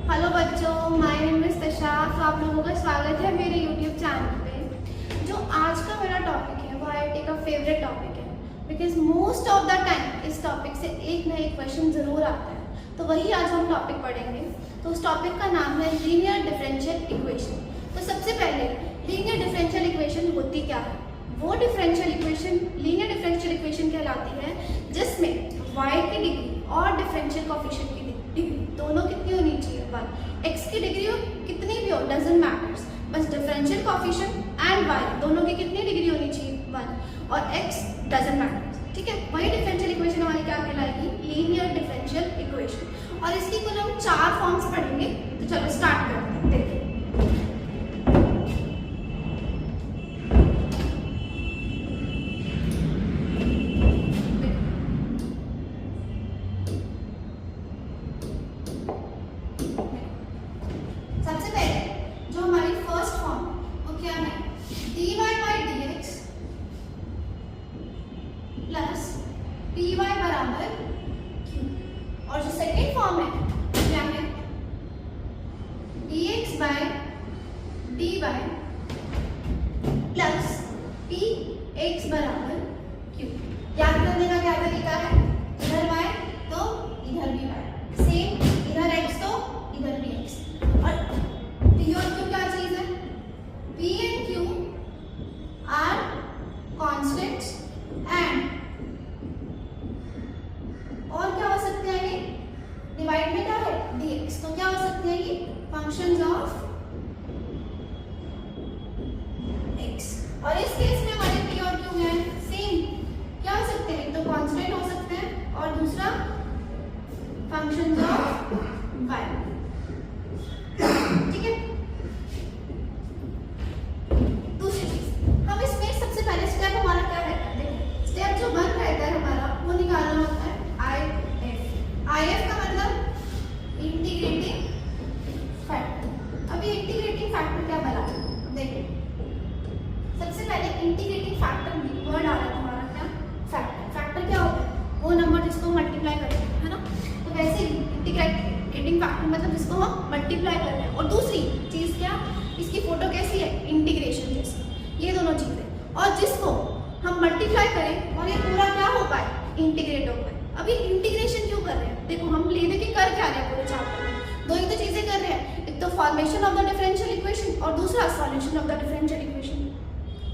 Hello बच्चों, my name is तशा। तो आप लोगों का स्वागत है मेरे यूट्यूब चैनल पे। जो आज का मेरा टॉपिक है वो IIT का फेवरेट टॉपिक है, because most of the time इस टॉपिक से एक ना एक क्वेश्चन ज़रूर आता है। तो वही आज हम टॉपिक पढ़ेंगे। तो उस टॉपिक का नाम है लीनियर डिफरेंशियल इक्वेशन। तो सबसे पहले लीनियर डिफरेंशियल इक्वेशन होती क्या है? वो differential equation linear differential equation कहलाती है जिसमें y की डिग्री और डिफरेंशियल कोएफिशिएंट की डिग्री दोनों कितनी होनी चाहिए? 1। x की डिग्री कितनी भी हो डजंट मैटर्स, बस डिफरेंशियल कोएफिशिएंट एंड y दोनों की कितनी डिग्री होनी चाहिए? 1। और x डजंट मैटर्स, ठीक है। वही डिफरेंशियल इक्वेशन हमारी क्या कहलाएगी? Linear differential equation. और इसकी कुल हम 4 फॉर्म्स पढ़ेंगे। तो चलो स्टार्ट करते हैं। देखिए py बराबर q। और जो सेकेंड फॉर्म है क्या है? dx by dy plus px बराबर q। याद करने का क्या तरीका है? इधर y तो इधर भी y, सेम इधर x तो इधर भी x। और p और q क्या चीज है? p and q are constants and और क्या हो सकते हैं ये? डिवाइड में क्या है? dx। तो क्या हो सकते हैं ये? Functions of x। और इस केस में हमारे p और q है सेम। क्या हो सकते हैं? तो कांस्टेंट हो सकते हैं और दूसरा फंक्शंस ऑफ y, ठीक है। दूसरी चीज हम इसमें सबसे पहले स्टेप हमारा क्या रहता है? देखो स्टेप जो 1 रहता है हमारा वो निकालना होता है IF का मतलब इंटीग्रेटिंग फैक्टर। अभी इंटीग्रेटिंग फैक्टर क्या बना है? देखिए सबसे पहले इंटीग्रेटिंग फैक्टर वर्ड आ रहा है हमारा क्या? फैक्टर। फैक्टर क्या होता है? वो नंबर जिसको मल्टीप्लाई करते हैं, है ना। तो वैसे इंटीग्रेटिंग फैक्टर मतलब जिसको हम मल्टीप्लाई कर रहे हैं। और दूसरी चीज क्या? इसकी फोटो कैसी है? इंटीग्रेशन जैसी। ये दोनों चीजें। और जिसको हम मल्टीप्लाई करें और ये पूरा क्या हो पाए? इंटीग्रेट हो पाए। अभी इंटीग्रेशन क्यों कर रहे हैं? देखो हम लेने के कर क्या रहे हैं पूरे चैप्टर में? दो ही तो चीजें कर रहे हैं, एक तो formation of the differential equation और दूसरा solution of the differential equation.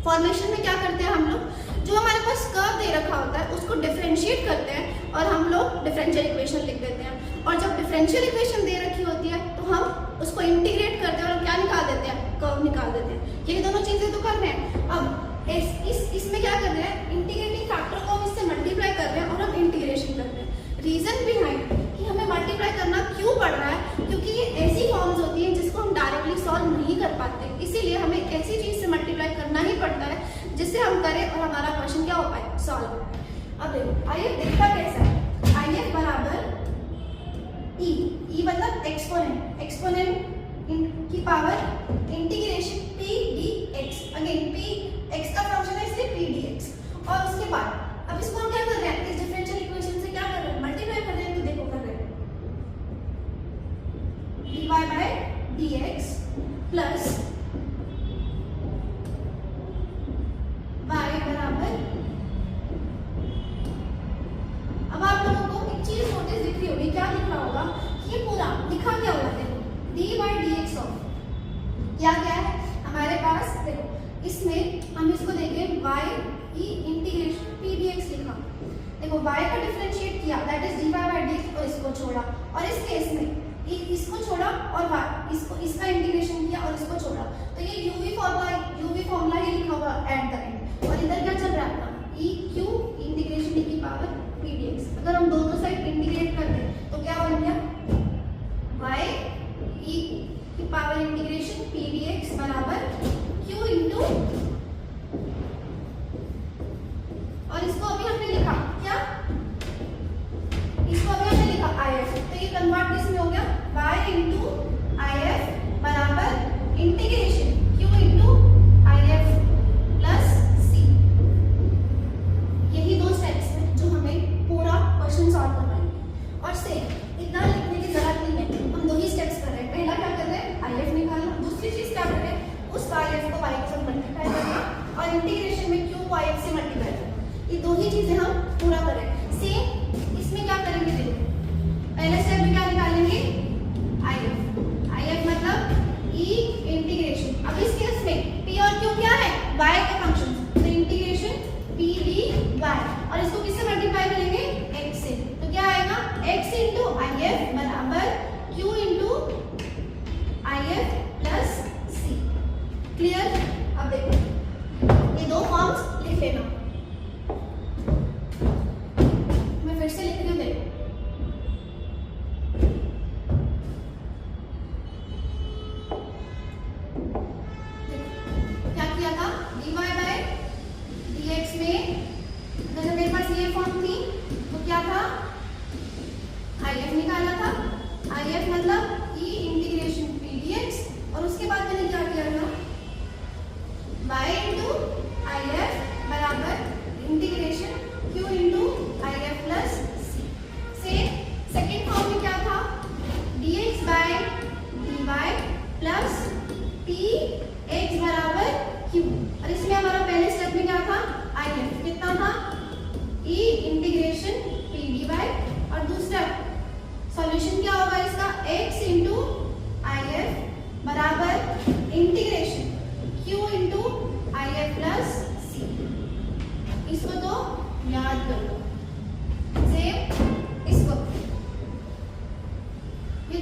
Formation में क्या करते हैं हम लोग? जो हमारे पास कर्व दे रखा होता है उसको डिफरेंशिएट करते हैं और हम लोग डिफरेंशियल इक्वेशन लिख देते हैं। और जब डिफरेंशियल इक्वेशन दे रखी होती है तो हम उसको इंटीग्रेट करते हैं और क्या निकाल देते हैं? कर्व निकाल देते हैं। ये दोनों चीजें तो कर रहे हैं। अब इसमें क्या कर रहे हैं? इंटीग्रेटिंग फैक्टर को हम इससे मल्टीप्लाई कर रहे हैं और हम इंटीग्रेशन कर रहे हैं। रीजन बिहाइंड कि हमें मल्टीप्लाई करना क्यों पड़ रहा है? क्योंकि ये ऐसी फॉर्म्स होती हैं जिसको हम डायरेक्टली सॉल्व नहीं कर पाते, इसीलिए हमें ऐसी चीज से मल्टीप्लाई करना ही पड़ता है जिससे हम करें और हमारा क्वेश्चन क्या हो पाए? सॉल्व हो पाए। अब देखो IF दिखता कैसा है? IF बराबर e मतलब एक्सपोनेंट की power integration p dx। Again p x का फंक्शन है इसलिए p dx। और उसके बाद अब इसको हम क्या कर रहे हैं? इस डिफरेंशियल इक्वेशन से क्या कर रहे हैं? मल्टीप्लाई कर रहे हैं। तो देखो कर रहे हैं dy by dx plus y बराबर। अब आप लोगों को एक चीज नोटिस दिख रही होगी, क्या दिख रहा होगा? ये पूरा लिखा क्या हुआ? देखो dy बाय dx ऑफ क्या क्या है हमारे पास? देखो इसमें हम इसको देंगे y e integration p dx लिखा। देखो y का डिफरेंशिएट किया that is dy by dx और इसको छोड़ा। और इस केस में इसको छोड़ा और इसका इंटीग्रेशन किया और इसको छोड़ा। तो ये uv फॉर्मूला ही लिखा होगा एट द एंड। और इधर क्या चल रहा है? e q इंटीग्रेशन e की पावर p dx। अगर हम दोनों साइड इंटीग्रेट कर दें तो क्या बन गया? y e की पावर इंटीग्रेशन p dx बराबर q इंटू, और इसको अभी हमने लिखा क्या? इसको अभी हमने लिखा IF। तो ये कन्वर्ट किस में हो गया? y इंटू IF बराबर integration q into IF plus c। यही दो स्टेप्स हैं जो हमें पूरा क्वेश्चन सॉल्व करना है। और से इतना लिखने की जरूरत नहीं है, हम दो ही स्टेप्स कर रहे हैं।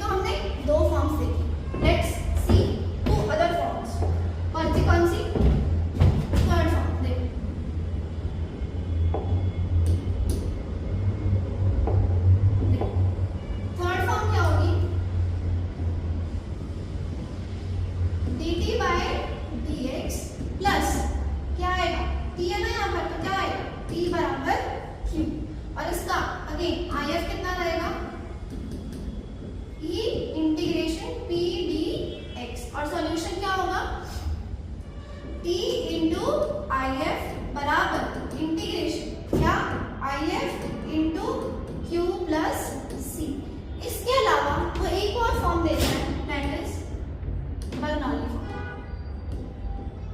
तो हमने दो फॉर्म्स देखी। Let's see two other forms. कौन सी? थर्ड फॉर्म देखो। थर्ड फॉर्म क्या होगी? dt by dx प्लस क्या आएगा? t है ना यहाँ पर, तो क्या आएगा? t बराबर q। और इसका अगेन if कितना रहेगा? e integration p dx। और सॉल्यूशन क्या होगा? t इंटू if बराबर इंटीग्रेशन क्या? if into q plus c। इसके अलावा वो एक और फॉर्म देता है, that is Bernoulli form.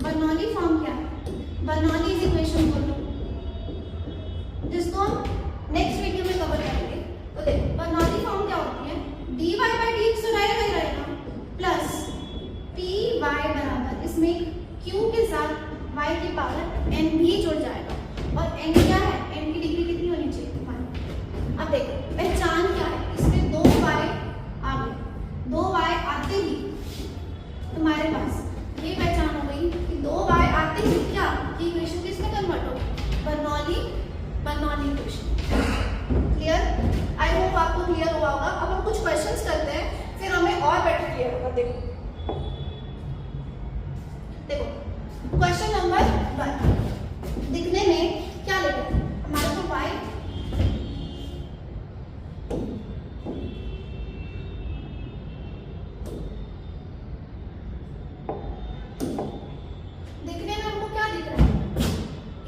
Bernoulli form क्या है? बर्नौलीज इक्वेशन बोलो, जिसको हम नेक्स्ट वीडियो में कवर करेंगे। तो देखो बर्नौली फॉर्म क्या होती है? dy by dx तो रहेगा ही रहेगा, प्लस py बराबर इसमें q के साथ y की पावर n भी जुड़ जाएगा। और n क्या है? n की डिग्री कितनी होनी चाहिए? 1। अब देखो पहचान क्या है? इसमें दो y आ गए, दो y आते ही तुम्हारे पास ये पहचान हो गई कि दो y आते ही क्या इक्वेशन किसमें कन्वर्ट हो? Bernoulli equation. क्लियर? आई होप आपको क्लियर हुआ होगा। अब हम कुछ क्वेश्चंस करते हैं, फिर हमें और बेटर क्लियर होगा। देखो क्वेश्चन नंबर 1 दिखने में क्या लिखा है? हमारा तो y दिखने में हमको क्या दिख रहा है?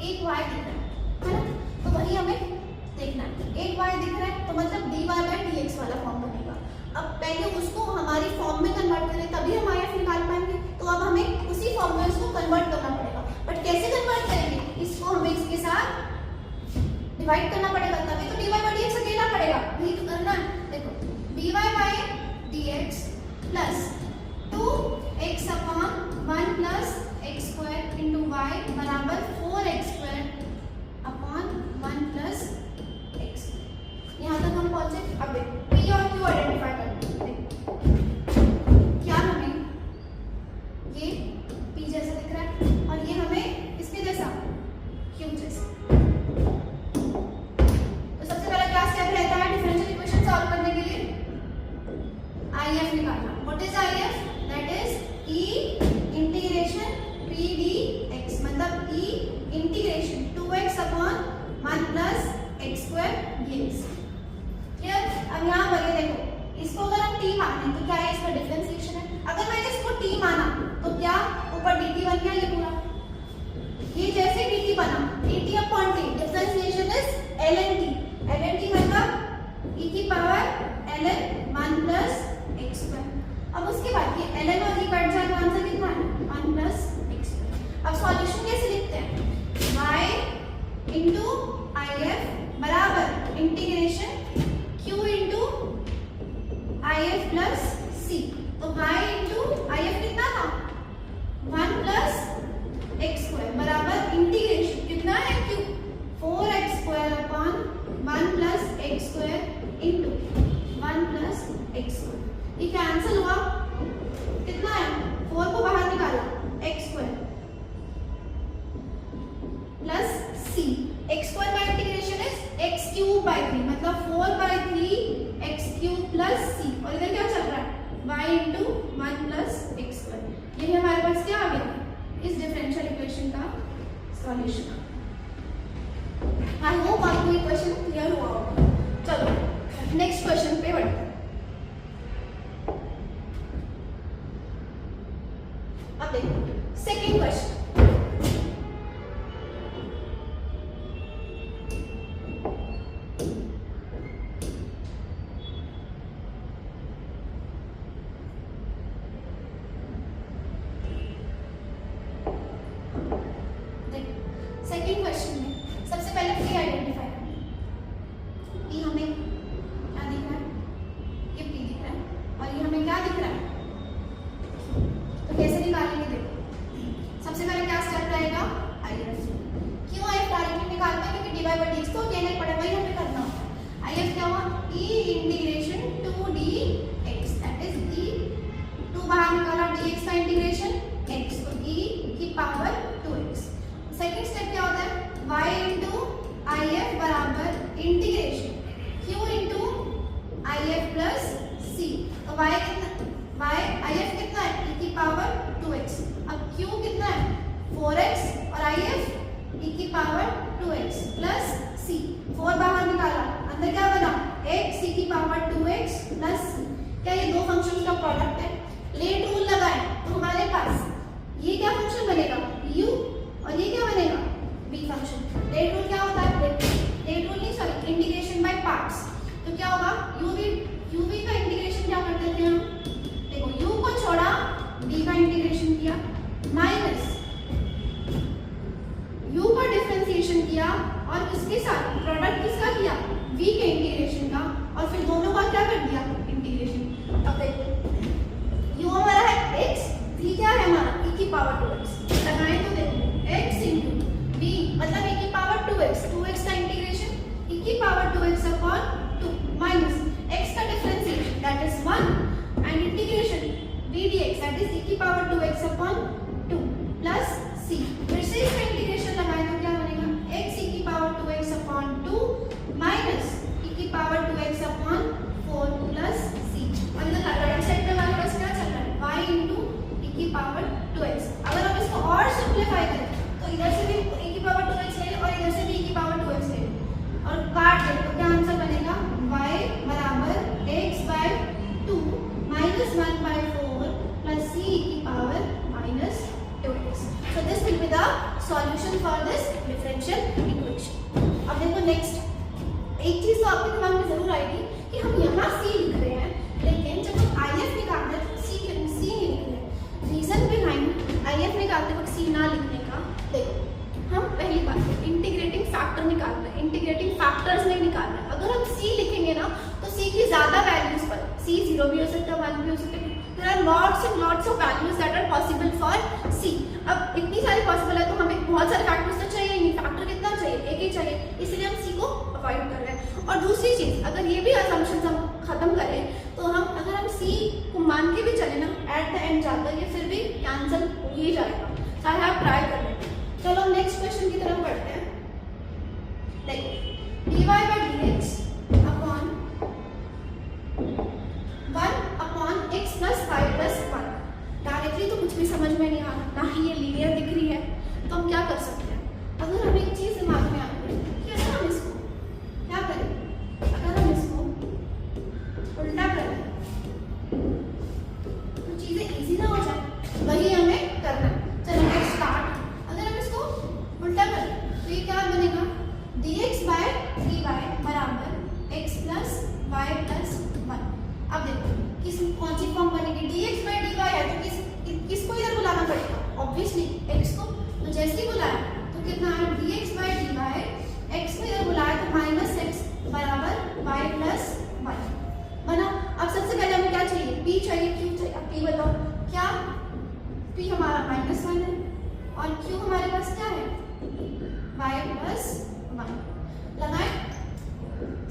एक y दिख रहा है ना? तो वही हमें देखना है। एक y दिख रहा है तो मतलब dy by dx वाला फॉर्म बनेगा। अब पहले उसको हमारी फॉर्म में कन्वर्ट करें तभी हम if निकाल पाएंगे। तो अब हमें उसी फॉर्म में उसको कन्वर्ट करना पड़ेगा। बट कैसे कन्वर्ट करेंगे? इसको हमें इसके साथ डिवाइड करना पड़ेगा, तभी तो dy by dx अकेला पड़ेगा। वही तो करना है। देखो dy by dx plus 2x upon 1 plus x square into y बराबर 4x square upon 1 plus x। यहाँ तक हम पहुंचे। अब देखो p और q आइडेंटिफाई करते हैं। क्या हमें ये p जैसा दिख रहा है और ये हमें इसके जैसा q जैसा। तो सबसे पहला क्या स्टेप रहता है डिफरेंशियल इक्वेशन सॉल्व करने के लिए? if निकालना। What is if? That is e integration p dx, मतलब e integration 2x upon 1 plus x square dx। Clear? अब यहाँ पर ये देखो, इसको अगर हम t माने तो क्या है? इसका डिफरेंशिएशन है। अगर मैंने इसको t माना तो क्या ऊपर dt बन गया ये पूरा? ये जैसे dt बना dt upon t, differentiation is ln t। ln t मतलब e की power ln 1 plus x square. अब उसके बाद ये ln और e कट जाए तो आंसर कितना है? 1 प्लस x स्क्वायर। अब सॉल्यूशन कैसे लिखते हैं? y इंटू if बराबर integration q into if plus c। तो y इंटू if कितना था? 1 प्लस x स्क्वायर बराबर इंटीग्रेशन कितना है? q 4x square upon 1 plus x square into 1 plus x square. ये कैंसिल हुआ, कितना है? 4 को बाहर निकाला, x square plus c। x square का integration is x cube bye 3, मतलब 4 by 3 x cube plus c। और इधर क्या चल रहा है? y into 1 plus x square. ये हमारे पास क्या आ गया? इस डिफरेंशियल इक्वेशन का सॉल्यूशन। आई होप आपको ये क्वेश्चन क्लियर हुआ होगा। चलो नेक्स्ट क्वेश्चन पे बढ़ते हैं। अब देखो सेकंड क्वेश्चन। सेकंड क्वेश्चन में सबसे पहले p आइडेंटिफाई करना है। p हमें क्या दिख रहा है? ये p दिख रहा है और ये हमें क्या दिख रहा है? तो कैसे निकालेंगे? देखो सबसे पहले क्या स्टेप रहेगा? if। क्यों if डायरेक्टली निकालते हैं? क्योंकि dy by dx तो अकेले पड़े, वही हमें करना होता है। if क्या हुआ? e इंटीग्रेशन 2dx कितना IF कितना है e की पावर 2x। अब q कितना है 4x और IF e की पावर 2x प्लस c। 4 बाहर निकाला, अंदर क्या बना x e की पावर 2x प्लस c। क्या ये दो फंक्शन का प्रोडक्ट है? लेट रूल लगाएं तो हमारे पास ये क्या फंक्शन बनेगा u और ये क्या बनेगा v फंक्शन। लेट रूल क्या होता है? लेट रूल नहीं सॉरी इंटीग्रेशन बाय पार्ट्स। तो क्या होगा uv का इंटीग्रेशन क्या करते थे हम? देखो u को छोड़ा v का इंटीग्रेशन किया माइनस u का डिफरेंशिएशन किया और उसके साथ प्रोडक्ट किसका किया v के इंटीग्रेशन का और फिर दोनों का क्या कर दिया इंटीग्रेशन। अब देखो u हमारा है x, v क्या है हमारा e की पावर 2x। लगाएं तो देखो x into v मतलब e की पावर 2x का इंटीग्रेशन e की power 2x upon 2 minus x का differentiation that is 1 and integration v dx that is e की power 2x upon 2 plus c। फिर से इसका इंटीग्रेशन लगाएं तो क्या बनेगा x e की power 2x upon 2 minus e की power 2x upon 4 plus c। और इधर राइट साइड पे हमारे पास क्या चल रहा है y into e की पावर 2x। अगर हम इसको और सिंपलीफाई करें तो इधर से भी e की पावर 2x ले और इधर से भी e की पावर 2x ले और काट दें तो क्या आंसर बनेगा y बराबर x by 2 minus 1 by 4 plus c e की power minus 2x। So this will be the solution for this differential equation। अब देखो नेक्स्ट एक चीज तो आपके दिमाग में जरूर आएगी कि हम यहाँ c लिख रहे हैं लेकिन जब हम IF निकालते हैं तो c नहीं लिख रहे। रीजन बिहाइंड IF निकालते वक्त c ना लिखने का, देखो हम पहली बात इंटीग्रेटिंग फैक्टर निकाल रहे हैं, इंटीग्रेटिंग फैक्टर्स नहीं निकाल रहे हैं। अगर हम c लिखेंगे ना तो c की ज्यादा वैल्यूज पर c 0 भी हो सकता है 1 भी हो सकता है। There are lots of values that are possible for c। अब इतनी सारी पॉसिबल है तो हमें बहुत सारे फैक्टर्स तो चाहिए नहीं, फैक्टर कितना चाहिए एक ही चाहिए, इसलिए हम c को अवॉइड कर रहे हैं। और दूसरी चीज अगर ये भी असम्पशंस हम खत्म करें तो हम अगर हम c को मान के भी चले ना एट द एंड जाकर ये फिर भी कैंसिल हो ही जाएगा, चाहे आप ट्राई कर लें। चलो नेक्स्ट क्वेश्चन की तरफ बढ़ते हैं। देखो dy by dx upon 1 upon x plus y plus 1। Directly तो कुछ भी समझ में नहीं आ रहा, ना ही ये लीनियर दिख रही है, तो हम क्या कर सकते हैं? अगर हमें एक चीज दिमाग में आ रही है कि अगर हम इसको क्या करें, अगर हम इसको उल्टा करें तो चीजें इजी ना हो जाए, वही हमें करना है। चलो नेक्स्ट स्टार्ट। अगर हम इसको उल्टा करें तो ये क्या बनेगा dx by dy बराबर x प्लस y प्लस 1। अब देखो कौन सी फॉर्म बनेगी, dx by dy है तो किसको इधर बुलाना पड़ेगा ऑब्वियसली x को। तो जैसे ही बुलाया तो कितना है dx by dy, x को इधर बुलाया तो माइनस x बराबर y प्लस 1 बना। अब सबसे पहले हमें क्या चाहिए p चाहिए q चाहिए। अब p बताओ क्या, p हमारा -1 है और q हमारे पास क्या है y प्लस 1। लगाएं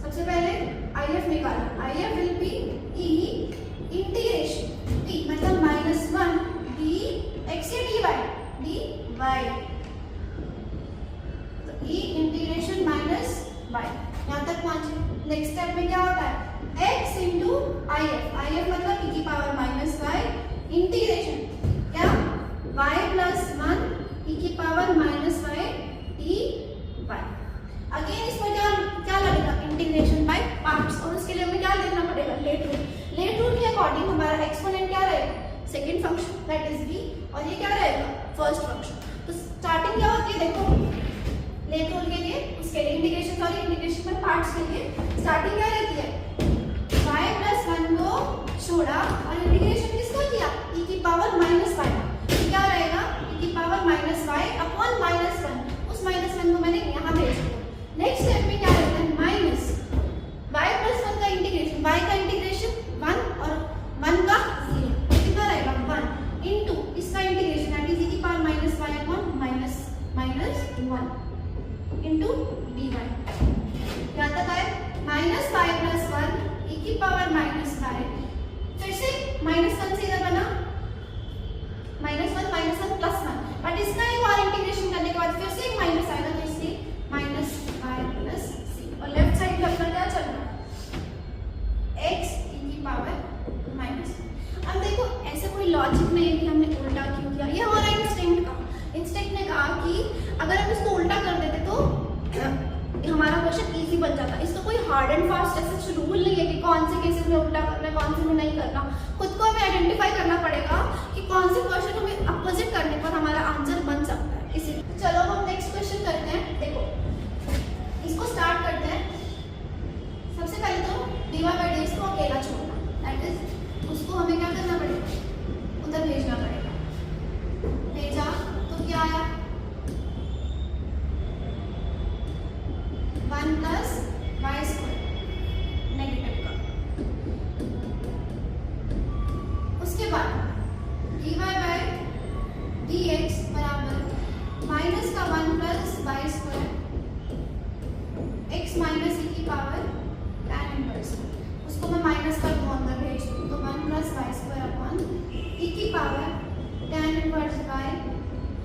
सबसे पहले IF निकालना, IF will be e integration t मतलब -1 dx या dy तो e इंटीग्रेशन माइनस y। यहाँ तक पहुंचे। नेक्स्ट स्टेप में क्या होता है x इंटू IF मतलब e की पावर -y इंटीग्रेशन क्या y प्लस 1 e की पावर -y dy। अगेन इसमें क्या लगेगा इंटीग्रेशन बाय पार्ट्स और उसके लिए हमें क्या देखना पड़ेगा लेट रूल। लेट रूल के अकॉर्डिंग हमारा एक्सपोनेंट क्या रहेगा second function that is v और ये क्या रहेगा फर्स्ट फंक्शन। तो स्टार्टिंग क्या होती है देखो लेट रूल के लिए, उसके लिए इंटीग्रेशन बाय पार्ट्स के लिए स्टार्टिंग क्या रहती है y प्लस 1 को छोड़ा और इंटीग्रेशन किसका किया e की पावर -y। क्या रहेगा e की पावर -y अपॉन -1। उस -1 को मैंने यहाँ भेज दिया। नेक्स्ट स्टेप में क्या रहता है माइनस y प्लस 1 का इंटीग्रेशन, y का इंटीग्रेशन 1 और 1 का 0 कितना रहेगा 1 इनटू इसका इंटीग्रेशन दैट इज e की power -y upon -1 into dy। क्या तक आए -y प्लस 1 e की पावर -y, फिर से -1 से इधर बना -1 प्लस 1 बट इसका एक और इंटीग्रेशन करने के बाद फिर से एक माइनस आएगा तो इसलिए अब देखो ऐसा कोई लॉजिक नहीं है कि हमने उल्टा क्यों किया, ये हमारा इंस्टिंक्ट ने कहा कि अगर हम इसको उल्टा कर देते तो हमारा क्वेश्चन इजी बन जाता। इसका कोई हार्ड एंड फास्ट ऐसा रूल नहीं है कि कौन से केसेस में उल्टा करना है कौन से में नहीं करना। खुद को हमें आइडेंटिफाई करना पड़ेगा कि कौन से क्वेश्चन हमें अपोजिट करने पर हमारा आंसर बन सकता है। इसीलिए चलो हम नेक्स्ट क्वेश्चन करते हैं। देखो इसको स्टार्ट करते हैं। सबसे पहले तो dy by dx को अकेला छोड़ना, दैट इज उसको हमें क्या करना पड़ेगा, उधर भेजना पड़ेगा। भेजा तो क्या आया, 1 प्लस वाई स्क्वायर नेगेटिव का। उसके बाद dy by dx बराबर माइनस का 1 plus y square x minus e की पावर tan इनवर्स, उसको मैं माइनस कर दूँ अंदर भेज दूँ तो 1 plus y square upon e की power tan inverse by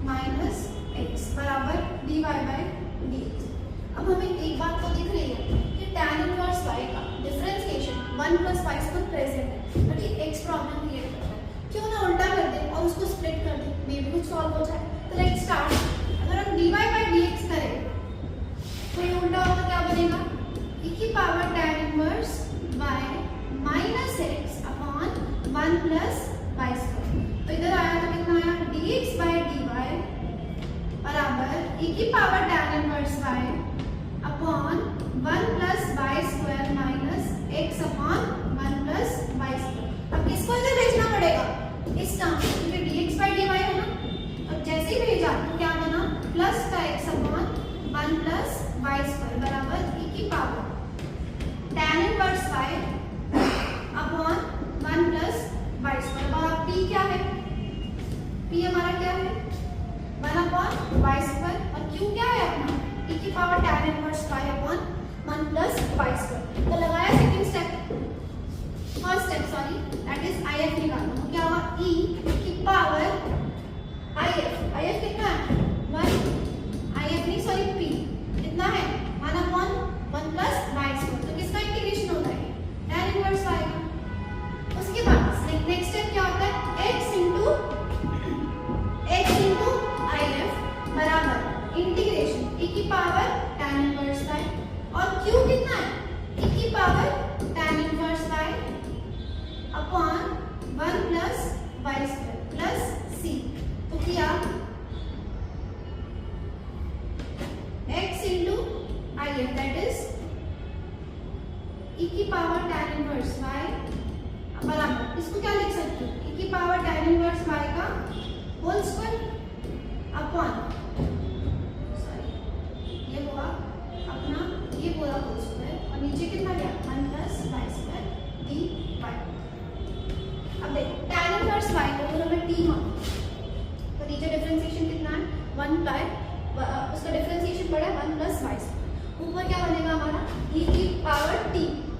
minus x बराबर dy by dx। अब हमें एक बात तो दिख रही है कि tan इनवर्स y का differentiation 1 plus y square present है, बट ये x प्रॉब्लम क्रिएट करता है। क्यों ना उल्टा कर दे और उसको स्प्लिट कर दे, मे भी कुछ सॉल्व हो जाए। तो लेट्स स्टार्ट। अगर हम dy by dx करें तो ये उल्टा होगा, क्या बनेगा, e की power tan inverse by minus x upon 1 plus y square. तो इधर आया तो कितना आया, dx बाय dy बराबर e की power tan inverse y upon 1 plus y square minus x upon 1 plus y square. अब किसको इधर भेजना पड़ेगा, इस टर्म को, क्योंकि dx बाय dy है ना। अब जैसे ही भेजा तो क्या बना, प्लस का x upon 1 plus y square बराबर e की power tan inverse y upon 1 plus y square. और अब p क्या है, p हमारा क्या है 1 अपॉन वाई स्क्वायर, और q क्या है अपना e की power tan inverse y upon 1 plus y square. तो लगाया second step, first step sorry, that is if निकालना। तो क्या हुआ, e की पावर if कितना है 1, if नहीं सॉरी p कितना है 1 अपॉन 1 प्लस वाई स्क्वायर। तो किसका इंटीग्रेशन होता है, tan इनवर्स y का। उसके बाद नेक्स्ट स्टेप क्या होता है, x इंटू if बराबर इंटीग्रेशन e की पावर tan इनवर्स y, और q कितना है, e की power tan inverse y upon 1 plus y square plus c। तो किया x into if that is e की पावर tan इनवर्स y बराबर, इसको क्या लिख सकते हो, e की पावर tan इनवर्स y का होल स्क्वायर अपॉन, सॉरी ये हुआ अपना ये पूरा होल स्क्वायर, और नीचे कितना गया 1 प्लस वाई स्क्वायर dy। अब देखो tan इनवर्स y को अगर हमें t मान तो नीचे डिफरेंशिएशन कितना है 1 बाय उसका डिफरेंशिएशन पड़ा है 1 प्लस वाई स्क्वायर। ऊपर क्या बनेगा हमारा e की पावर t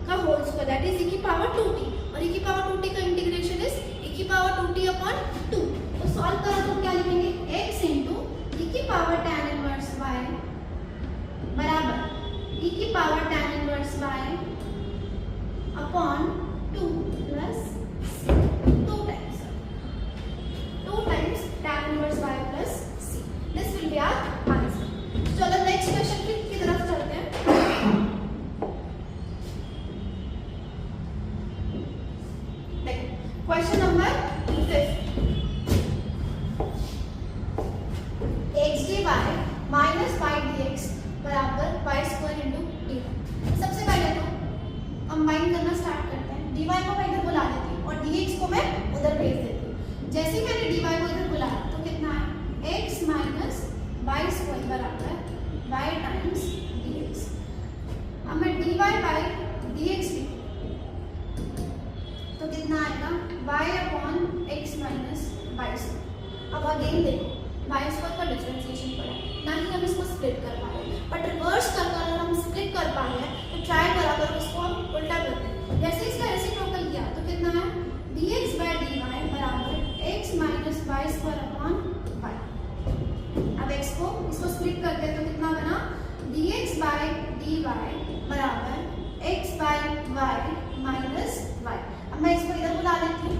का whole square that is e की पावर 2t, और e की पावर 2t का इंटीग्रेशन इज e की पावर 2t अपॉन 2। तो सॉल्व करो तो क्या लिखेंगे, x इंटू e की पावर tan इनवर्स y बराबर e की power tan inverse y upon 2 plus 2 times tan inverse y plus c। This will be our answer. चलो नेक्स्ट क्वेश्चन की तरफ चलते हैं। देखो question number 5, x dy minus y dx बराबर y square into dy। सबसे पहले तो कंबाइन करना स्टार्ट करते हैं। dy को मैं इधर बुला देती हूँ और dx को मैं उधर भेज देती हूँ। जैसे ही मैंने dy को इधर बुलाया तो कितना है, x माइनस वाई स्क्वायर बराबर y टाइम्स dx। अब मैं dy बाय dx लिखूँ तो कितना आएगा, y upon x minus y square. अब अगेन देखो वाई स्क्वायर का डिफरेंशिएशन पड़ा है, ना ही हम इसको स्प्लिट कर पा रहे हैं, बट रिवर्स कर अगर हम स्प्लिट कर पा रहे हैं तो ट्राई करा कर उसको हम उल्टा करते हैं। जैसे इसका रेसिप्रोकल किया तो कितना है, dx बाय dy बराबर x minus y square upon y। अब x को इसको स्प्लिट करते हैं तो कितना बना, dx बाय dy बराबर x by y minus y। अब मैं इसको इधर बुला लेती हूँ।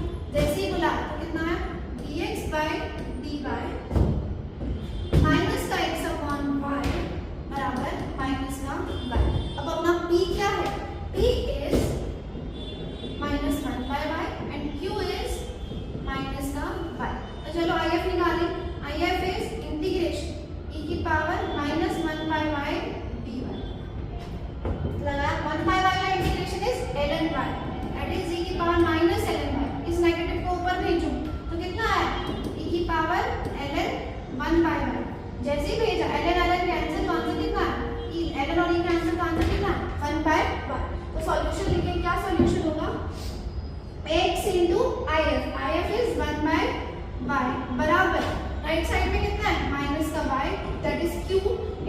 y बराबर राइट साइड में कितना है माइनस का y that is q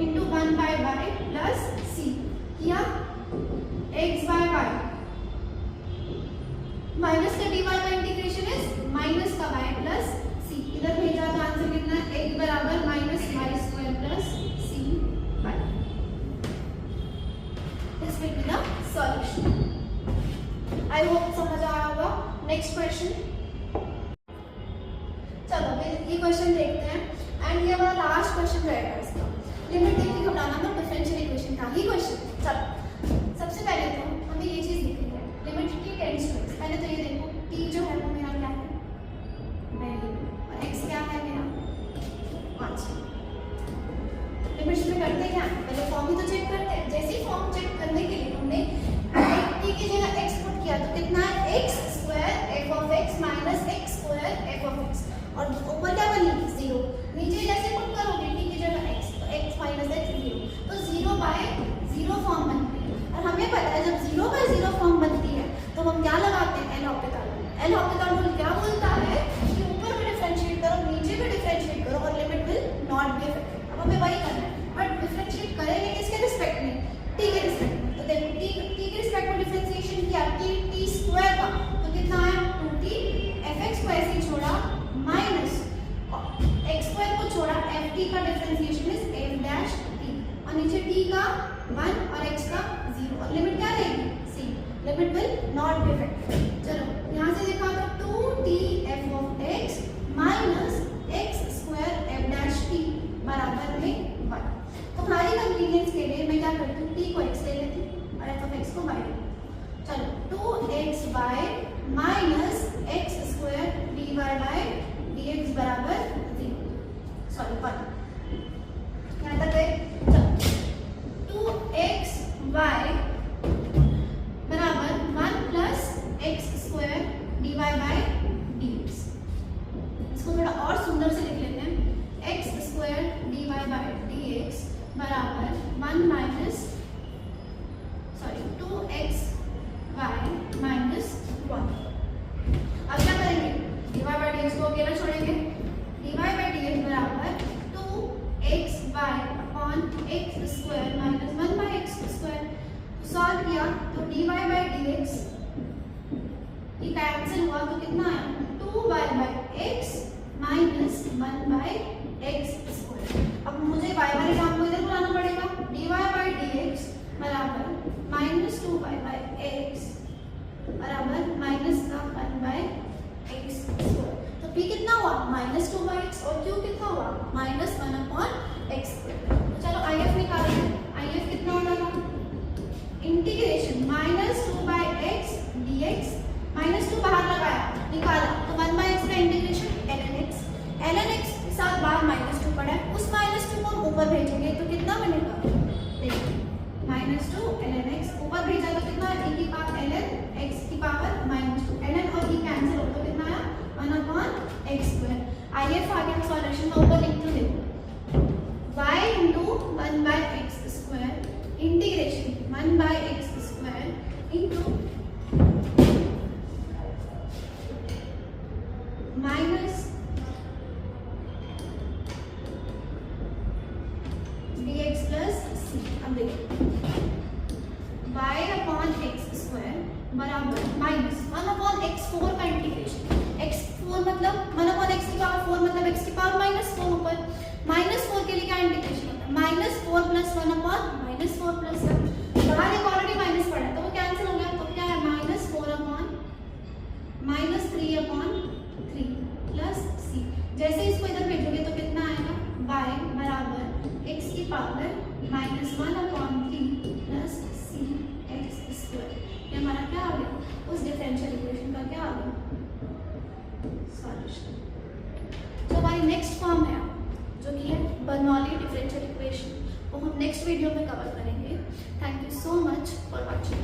into 1 by y plus c किया x बाय y माइनस का dy का इंटीग्रेशन इज माइनस का y प्लस c इधर भेजा तो आंसर कितना है x बराबर minus y square plus c y this will be the solution. I hope समझ आया होगा। नेक्स्ट क्वेश्चन, चलो ये क्वेश्चन देखते हैं एंड ये हमारा लास्ट क्वेश्चन रहेगा इसका। लिमिट देख के घबराना मत, डिफरेंशियल इक्वेशन का ही क्वेश्चन। चलो सबसे पहले तो हमें ये चीज लिखनी है limit t tends to x। पहले तो ये देखो t जो है वो मेरा क्या है वेरिएबल और x क्या है मेरा कांस्टेंट। लिमिट्स में करते क्या पहले फॉर्म ही तो चेक करते हैं। जैसे ही फॉर्म चेक करने के लिए हमने t की जगह x पुट किया तो कितना है x square f of x minus x square f of x और ऊपर क्या बनी 0। नीचे जैसे पुट करोगे t की जगह x तो x माइनस x 0 तो 0 बाय 0 फॉर्म बनती है। और हमें पता है जब 0 बाय 0 फॉर्म बनती है तो हम क्या लगाते हैं L Hôpital. L Hôpital rule क्या बोलता है कि ऊपर भी डिफरेंशिएट करो नीचे भी डिफरेंशिएट करो और limit will not be effective. अब हमें वही करना है बट डिफरेंशिएट करेंगे किसके रिस्पेक्ट में t के रिस्पेक्ट में। तो देखो t के रिस्पेक्ट में डिफरेंशिएशन किया t स्क्वायर का तो कितना है 2t fx को ऐसे ही छोड़ा माइनस x स्क्वायर को छोड़ा ft का differentiation is f dash t और नीचे t का 1 और x का 0 और लिमिट क्या रहेगी c। Limit will not be effective. चलो यहां से देखा तो 2t f of x minus x square f dash t बराबर में 1। तो हमारी कन्वीनियंस के लिए मैं क्या करती हूँ t को x ले लेती हूँ और f ऑफ x को y ले लेती हूँ। चलो 2xy minus x square dy by dx बराबर 0 सॉरी 1 यहाँ तक गए। चलो 2xy बराबर 1 plus x square dy by dx। इसको थोड़ा और सुंदर से लिख लेते हैं x square dy by dx बराबर 1 माइनस सॉरी 2xy माइनस 1। अब क्या करेंगे dy बाय dx को अकेला छोड़ेंगे dy बाय dx बराबर 2xy upon x square minus 1 by x square. Solve किया तो dy बाय dx ये कैंसिल हुआ तो कितना आया 2y by x minus 1 by x square. अब मुझे y वाले टर्म को इधर बुलाना पड़ेगा dy बाय dx बराबर माइनस 2y बाय x बराबर माइनस का 1 बाय x स्क्वायर। तो p कितना हुआ माइनस 2 बाय x और q कितना हुआ माइनस 1 अपॉन x स्क्वायर। तो चलो if निकालते हैं। if कितना होगा integration minus 2 by x dx minus 2 बाहर लगाया निकाला तो 1 बाय x का इंटीग्रेशन ln x के साथ बाहर माइनस 2 पड़ा है उस माइनस 2 को हम ऊपर भेजेंगे तो कितना बनेगा देखिए माइनस 2 ln x ऊपर भेजा तो कितना e की पावर ln x की पावर माइनस 2 ln और e कैंसिल हो तो कितना आया 1 अपॉन x स्क्वायर। if आ गया सॉल्यूशन में ऊपर लिख दो देखो y into 1 by x square integration 1 by x square into minus dx plus c। अब देखिए y अपॉन x स्क्वायर बराबर माइनस 1 अपॉन x4 का इंटीग्रेशन x4 मतलब 1 अपॉन x की पावर 4 मतलब x की पावर माइनस 4 ऊपर माइनस 4 के लिए क्या इंटीग्रेशन होता है minus 4 plus 1 upon minus 4 plus 1 बाहर एक ऑलरेडी माइनस पड़ा है तो वो कैंसिल हो गया तो क्या है minus 4 upon minus 3 upon 3 plus c। जैसे इसको इधर भेजोगे तो कितना आएगा y बराबर x की power minus 1 upon 3 plus c x square. ये हमारा क्या आ गया उस डिफरेंशियल इक्वेशन का क्या आ गया सॉल्यूशन। जो हमारी नेक्स्ट फॉर्म है जो कि है बर्नौली डिफरेंशियल इक्वेशन वो हम नेक्स्ट वीडियो में कवर करेंगे। Thank you so much for watching.